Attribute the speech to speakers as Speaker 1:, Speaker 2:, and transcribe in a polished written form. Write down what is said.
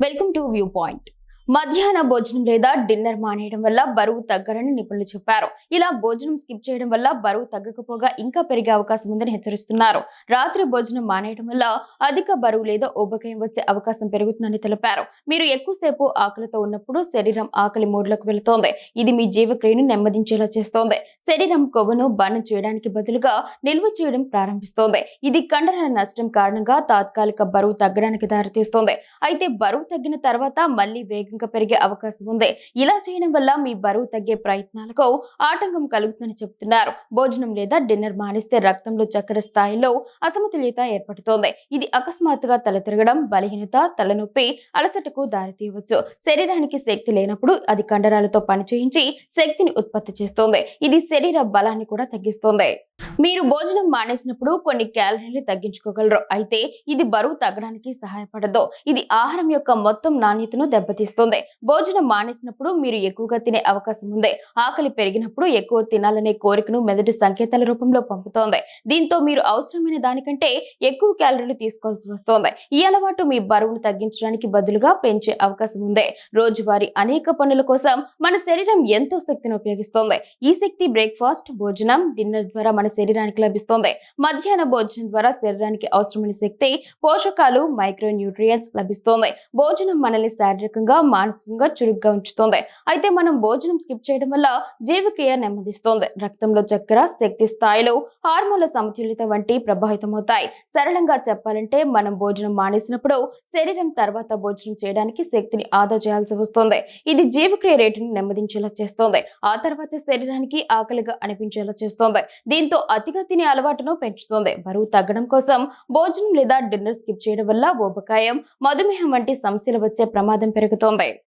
Speaker 1: Welcome to view point. మధ్యాహ్న భోజనం లేదా డిన్నర్ మానేయడం వల్ల బరువు తగ్గరని నిపుణులు చెప్పారు. ఇలా భోజనం స్కిప్ చేయడం వల్ల బరువు తగ్గకపోగా ఇంకా పెరిగే అవకాశం ఉందని హెచ్చరిస్తున్నారు. రాత్రి భోజనం మానేయడం వల్ల అధిక బరువు లేదా ఊబకాయం వచ్చే అవకాశం పెరుగుతుందని తెలిపారు. మీరు ఎక్కువసేపు ఆకలితో ఉన్నప్పుడు శరీరం ఆకలి మోడ్లోకి వెళుతోంది. ఇది మీ జీవక్రియను నెమ్మదించేలా చేస్తోంది. శరీరం కొవ్వును బర్న్ చేయడానికి బదులుగా నిల్వ చేయడం ప్రారంభిస్తోంది. ఇది కండరాల నష్టం కారణంగా తాత్కాలిక బరువు తగ్గడానికి దారితీస్తోంది. అయితే బరువు తగ్గిన తర్వాత మళ్లీ వేగంగా పెరిగే అవకాశం ఉంది. ఇలా చేయడం వల్ల మీ బరువు తగ్గే ప్రయత్నాలకు ఆటంకం కలుగుతుందని చెబుతున్నారు. భోజనం లేదా డిన్నర్ మానేస్తే రక్తంలో చక్కెర స్థాయిలో అసమతుల్యత ఏర్పడుతోంది. ఇది అకస్మాత్తుగా తల తిరగడం, బలహీనత, తలనొప్పి, అలసటకు దారితీయవచ్చు. శరీరానికి శక్తి లేనప్పుడు అది కండరాలతో పనిచేయించి శక్తిని ఉత్పత్తి చేస్తోంది. ఇది శరీర బలాన్ని కూడా తగ్గిస్తోంది. మీరు భోజనం మానేసినప్పుడు కొన్ని క్యాలరీలు తగ్గించుకోగలరు. అయితే ఇది బరువు తగ్గడానికి సహాయపడదు. ఇది ఆహారం యొక్క మొత్తం నాణ్యతను దెబ్బతీస్తుంది. భోజనం మానేసినప్పుడు మీరు ఎక్కువగా తినే అవకాశం ఉంది. ఆకలి పెరిగినప్పుడు ఎక్కువ తినాలనే కోరికను మెదడు సంకేతాల రూపంలో పంపుతోంది. దీంతో మీరు అవసరమైన దానికంటే ఎక్కువ క్యాలరీలు తీసుకోవాల్సి వస్తోంది. ఈ అలవాటు మీ బరువును తగ్గించడానికి బదులుగా పెంచే అవకాశం ఉంది. రోజువారీ అనేక పనుల కోసం మన శరీరం ఎంతో శక్తిని ఉపయోగిస్తోంది. ఈ శక్తి బ్రేక్ఫాస్ట్, భోజనం, డిన్నర్ ద్వారా మన శరీరానికి లభిస్తోంది. మధ్యాహ్న భోజనం ద్వారా శరీరానికి అవసరమైన శక్తి, పోషకాలు, మైక్రో న్యూట్రియంట్స్ లభిస్తోంది. భోజనం మనల్ని శారీరకంగా, మానసికంగా చురుగ్గా ఉంచుతోంది. అయితే మనం భోజనం స్కిప్ చేయడం వల్ల జీవక్రియ నెమ్మదిస్తోంది. రక్తంలో చక్కెర, శక్తి స్థాయిలు, హార్మోన్ల సమతుల్యత వంటి ప్రభావితమవుతాయి. సరళంగా చెప్పాలంటే మనం భోజనం మానేసినప్పుడు శరీరం తర్వాత భోజనం చేయడానికి శక్తిని ఆదా చేయాల్సి వస్తుంది. ఇది జీవక్రియ రేటును నెమ్మదించేలా చేస్తోంది. ఆ తర్వాత శరీరానికి ఆకలిగా అనిపించేలా చేస్తోంది. దీంతో అతిగా తినే అలవాటును పెంచుతోంది. బరువు తగ్గడం కోసం భోజనం లేదా డిన్నర్ స్కిప్ చేయడం వల్ల ఊబకాయం, మధుమేహం వంటి సమస్యలు వచ్చే ప్రమాదం పెరుగుతోంది.